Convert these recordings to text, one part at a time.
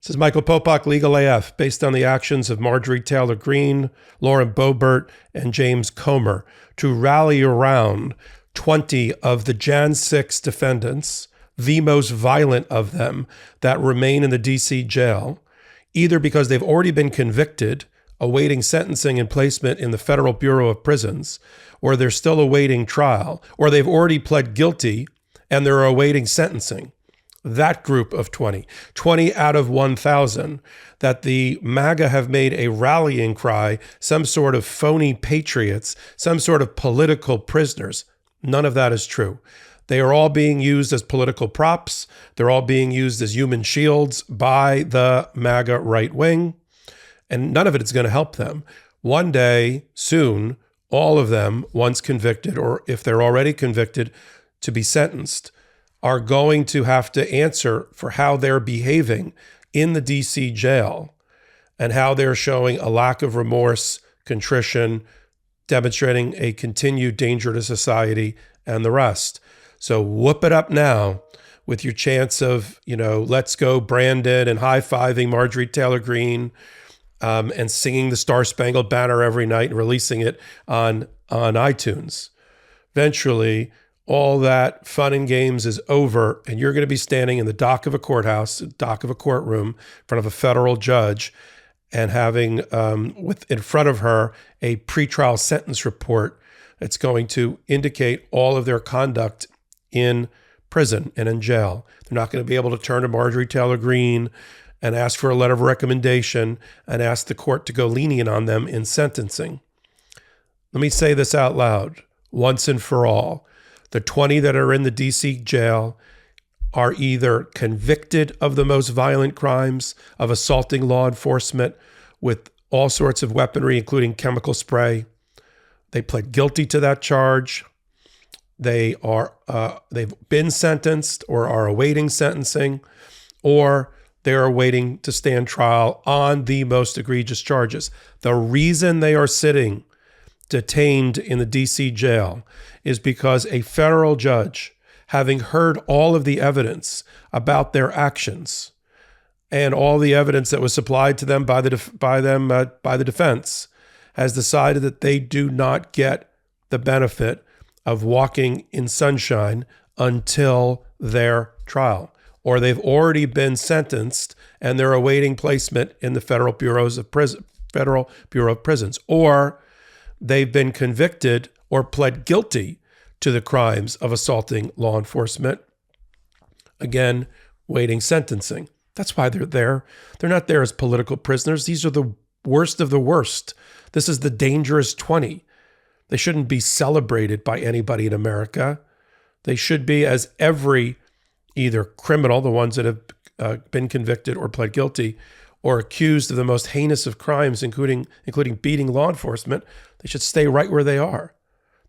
This is Michael Popok, Legal AF, based on the actions of Marjorie Taylor Greene, Lauren Boebert, and James Comer, to rally around 20 of the Jan 6 defendants, the most violent of them, that remain in the D.C. jail, either because they've already been convicted, awaiting sentencing and placement in the Federal Bureau of Prisons, or they're still awaiting trial, or they've already pled guilty and they're awaiting sentencing. That group of 20 out of 1,000, that the MAGA have made a rallying cry, some sort of phony patriots, some sort of political prisoners. None of that is true. They are all being used as political props. They're all being used as human shields by the MAGA right wing, and none of it is going to help them. One day, soon, all of them, once convicted, or if they're already convicted, to be sentenced, are going to have to answer for how they're behaving in the DC jail and how they're showing a lack of remorse, contrition, demonstrating a continued danger to society and the rest. So whoop it up now with your chance of, let's go Brandon and high-fiving Marjorie Taylor Greene and singing the Star-Spangled Banner every night and releasing it on iTunes. Eventually, all that fun and games is over, and you're going to be standing in the dock of a courthouse, dock of a courtroom, in front of a federal judge, and having in front of her a pretrial sentence report that's going to indicate all of their conduct in prison and in jail. They're not going to be able to turn to Marjorie Taylor Greene and ask for a letter of recommendation and ask the court to go lenient on them in sentencing. Let me say this out loud, once and for all. The 20 that are in the DC jail are either convicted of the most violent crimes of assaulting law enforcement with all sorts of weaponry, including chemical spray. They pled guilty to that charge. They've been sentenced or are awaiting sentencing, or they're awaiting to stand trial on the most egregious charges. The reason they are sitting detained in the DC jail is because a federal judge, having heard all of the evidence about their actions and all the evidence that was supplied to them by the defense, has decided that they do not get the benefit of walking in sunshine until their trial, or they've already been sentenced and they're awaiting placement in the Federal Bureau of Prisons, or they've been convicted or pled guilty to the crimes of assaulting law enforcement. Again, waiting sentencing. That's why they're there. They're not there as political prisoners. These are the worst of the worst. This is the dangerous 20. They shouldn't be celebrated by anybody in America. They should be as every either criminal, the ones that have been convicted or pled guilty, or accused of the most heinous of crimes, including beating law enforcement. They should stay right where they are.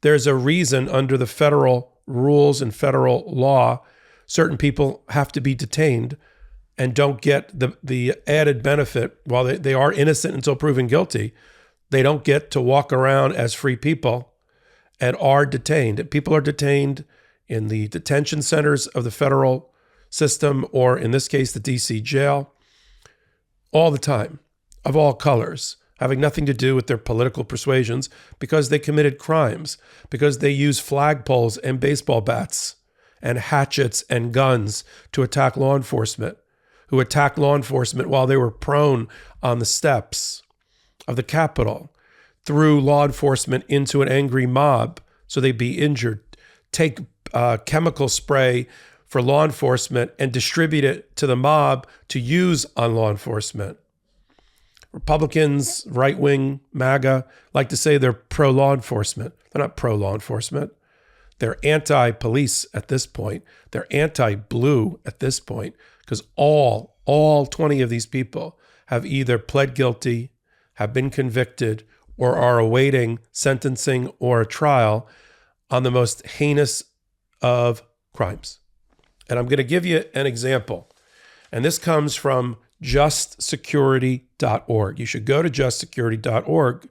There's a reason under the federal rules and federal law, certain people have to be detained and don't get the added benefit. While they are innocent until proven guilty, they don't get to walk around as free people and are detained. People are detained in the detention centers of the federal system, or in this case, the DC jail, all the time, of all colors, having nothing to do with their political persuasions, because they committed crimes, because they used flagpoles and baseball bats and hatchets and guns to attack law enforcement, who attacked law enforcement while they were prone on the steps of the Capitol, threw law enforcement into an angry mob so they'd be injured, take chemical spray for law enforcement and distribute it to the mob to use on law enforcement. Republicans, right-wing, MAGA, like to say they're pro-law enforcement. They're not pro-law enforcement. They're anti-police at this point. They're anti-blue at this point, because all 20 of these people have either pled guilty, have been convicted, or are awaiting sentencing or a trial on the most heinous of crimes. And I'm going to give you an example. And this comes from justsecurity.org. You should go to justsecurity.org.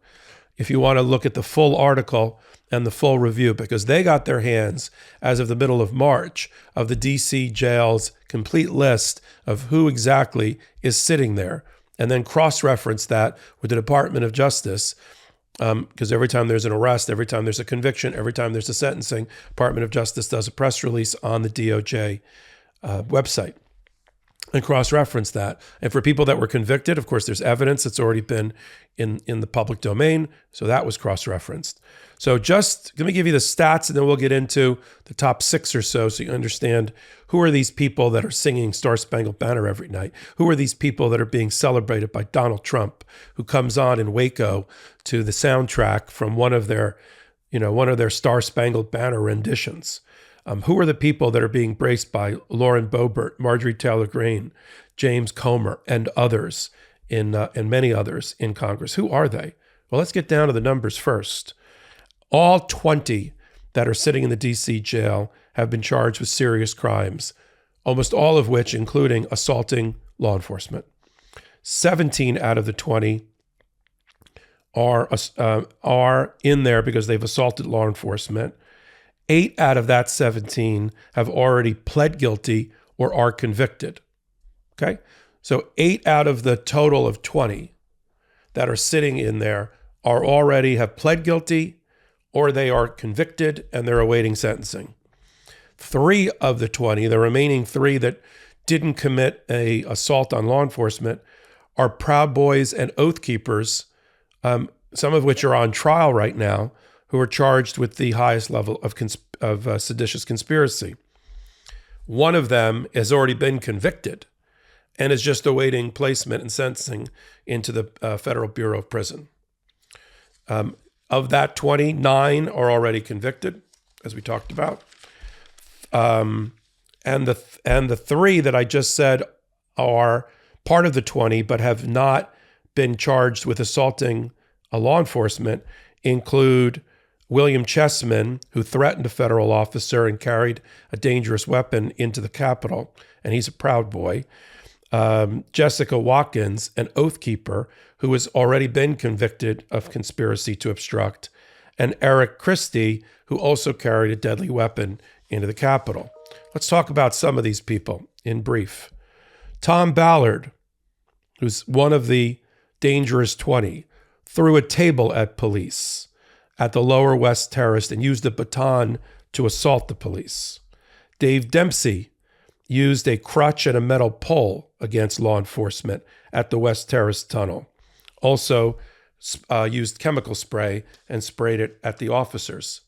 if you want to look at the full article and the full review, because they got their hands, as of the middle of March, of the DC jail's complete list of who exactly is sitting there, and then cross-reference that with the Department of Justice, because every time there's an arrest, every time there's a conviction, every time there's a sentencing, Department of Justice does a press release on the DOJ website and cross-reference that. And for people that were convicted, of course, there's evidence that's already been in the public domain, so that was cross-referenced. So just let me give you the stats, and then we'll get into the top 6 or so you understand who are these people that are singing Star Spangled Banner every night? Who are these people that are being celebrated by Donald Trump, who comes on in Waco to the soundtrack from one of their Star Spangled Banner renditions? Who are the people that are being braced by Lauren Boebert, Marjorie Taylor Greene, James Comer, and others and many others in Congress? Who are they? Well, let's get down to the numbers first. All 20 that are sitting in the DC jail have been charged with serious crimes, almost all of which including assaulting law enforcement. 17 out of the 20 are in there because they've assaulted law enforcement. 8 out of that 17 have already pled guilty or are convicted. Okay? So 8 out of the total of 20 that are sitting in there have pled guilty or they are convicted and they're awaiting sentencing. 3 of the 20, the remaining 3 that didn't commit an assault on law enforcement, are Proud Boys and Oath Keepers, some of which are on trial right now, who are charged with the highest level of seditious conspiracy. One of them has already been convicted and is just awaiting placement and sentencing into the Federal Bureau of Prison. Of that 20, 9 are already convicted, as we talked about. And the 3 that I just said are part of the 20, but have not been charged with assaulting a law enforcement, include William Chessman, who threatened a federal officer and carried a dangerous weapon into the Capitol, and he's a Proud Boy. Jessica Watkins, an Oath Keeper, who has already been convicted of conspiracy to obstruct, and Eric Christie, who also carried a deadly weapon into the Capitol. Let's talk about some of these people in brief. Tom Ballard, who's one of the dangerous 20, threw a table at police at the Lower West Terrace and used a baton to assault the police. Dave Dempsey used a crutch and a metal pole against law enforcement at the West Terrace Tunnel. Also used chemical spray and sprayed it at the officers.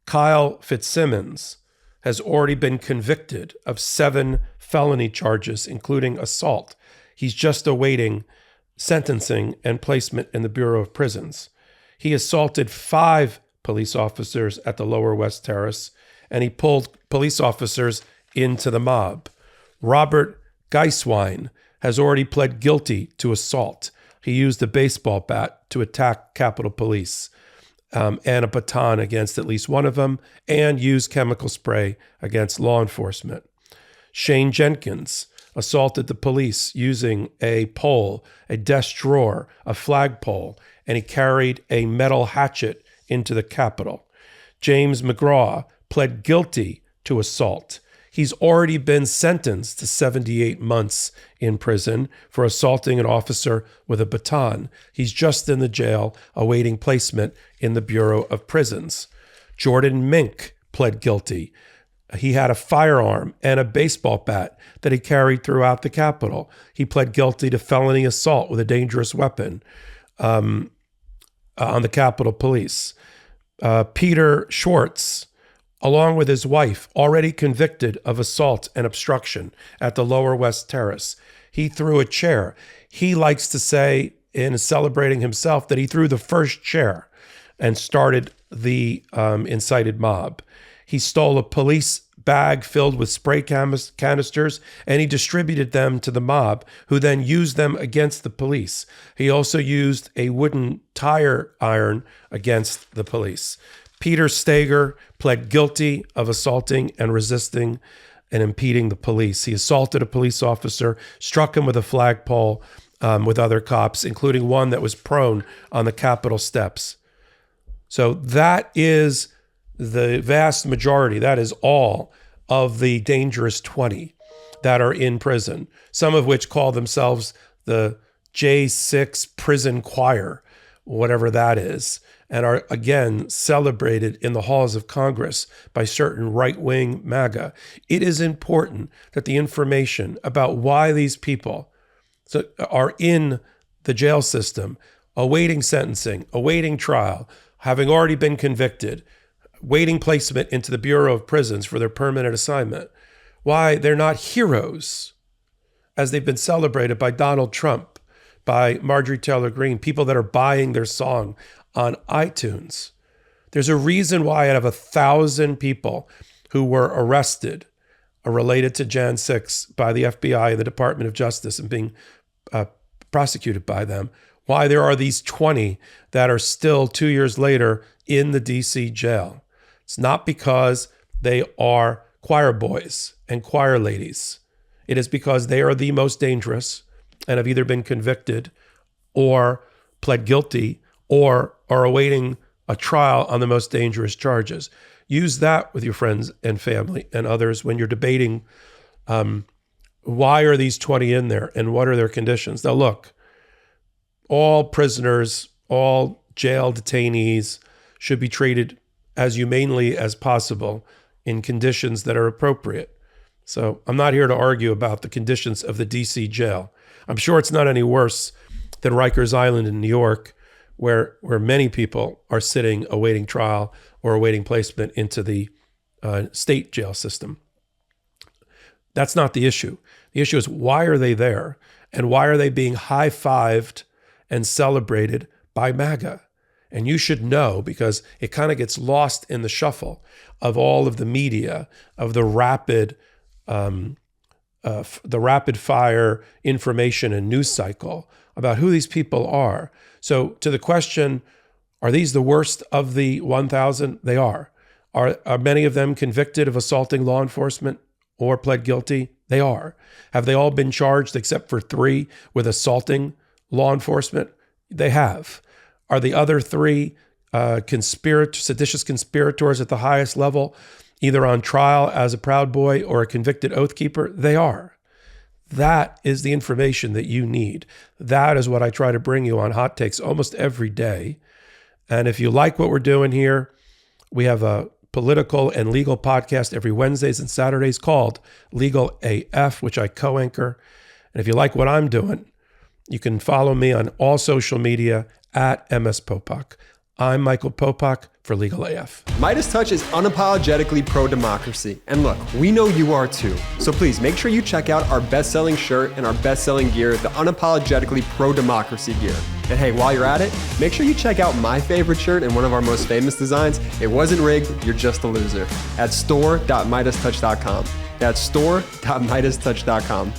Kyle Fitzsimmons has already been convicted of 7 felony charges, including assault. He's just awaiting sentencing and placement in the Bureau of Prisons. He assaulted 5 police officers at the Lower West Terrace, and he pulled police officers into the mob. Robert Geiswein has already pled guilty to assault. He used a baseball bat to attack Capitol Police and a baton against at least one of them, and used chemical spray against law enforcement. Shane Jenkins assaulted the police using a pole, a desk drawer, a flagpole, and he carried a metal hatchet into the Capitol. James McGraw pled guilty to assault. He's already been sentenced to 78 months in prison for assaulting an officer with a baton. He's just in the jail awaiting placement in the Bureau of Prisons. Jordan Mink pled guilty. He had a firearm and a baseball bat that he carried throughout the Capitol. He pled guilty to felony assault with a dangerous weapon on the Capitol Police. Peter Schwartz, along with his wife, already convicted of assault and obstruction at the Lower West Terrace. He threw a chair. He likes to say, in celebrating himself, that he threw the first chair and started the incited mob. He stole a police bag filled with spray canisters, and he distributed them to the mob, who then used them against the police. He also used a wooden tire iron against the police. Peter Stager pled guilty of assaulting and resisting and impeding the police. He assaulted a police officer, struck him with a flagpole with other cops, including one that was prone on the Capitol steps. So that is the vast majority, that is all of the dangerous 20 that are in prison, some of which call themselves the J6 prison choir, whatever that is, and are again celebrated in the halls of Congress by certain right-wing MAGA. It is important that the information about why these people are in the jail system, awaiting sentencing, awaiting trial, having already been convicted, waiting placement into the Bureau of Prisons for their permanent assignment, why they're not heroes as they've been celebrated by Donald Trump, by Marjorie Taylor Greene, people that are buying their song on iTunes. There's a reason why out of 1,000 people who were arrested are related to Jan 6 by the FBI and the Department of Justice and being prosecuted by them, why there are these 20 that are still 2 years later in the DC jail. It's not because they are choir boys and choir ladies. It is because they are the most dangerous and have either been convicted or pled guilty or are awaiting a trial on the most dangerous charges. Use that with your friends and family and others when you're debating why are these 20 in there and what are their conditions. Now look, all prisoners, all jail detainees should be treated as humanely as possible in conditions that are appropriate. So I'm not here to argue about the conditions of the DC jail. I'm sure it's not any worse than Rikers Island in New York, where many people are sitting awaiting trial or awaiting placement into the state jail system. That's not the issue. The issue is, why are they there? And why are they being high-fived and celebrated by MAGA? And you should know, because it kind of gets lost in the shuffle of all of the media, of the rapid fire information and news cycle about who these people are. So to the question, are these the worst of the 1,000? They are. Are many of them convicted of assaulting law enforcement or pled guilty? They are. Have they all been charged except for 3 with assaulting law enforcement? They have. Are the other 3 seditious conspirators at the highest level either on trial as a Proud Boy or a convicted Oath Keeper? They are. That is the information that you need. That is what I try to bring you on Hot Takes almost every day. And if you like what we're doing here, we have a political and legal podcast every Wednesdays and Saturdays called Legal AF, which I co-anchor. And if you like what I'm doing, you can follow me on all social media at MS Popok. I'm Michael Popok for Legal AF. MeidasTouch is unapologetically pro-democracy. And look, we know you are too. So please make sure you check out our best-selling shirt and our best-selling gear, the unapologetically pro-democracy gear. And hey, while you're at it, make sure you check out my favorite shirt and one of our most famous designs. It wasn't rigged, you're just a loser. At store.meidastouch.com. That's store.meidastouch.com.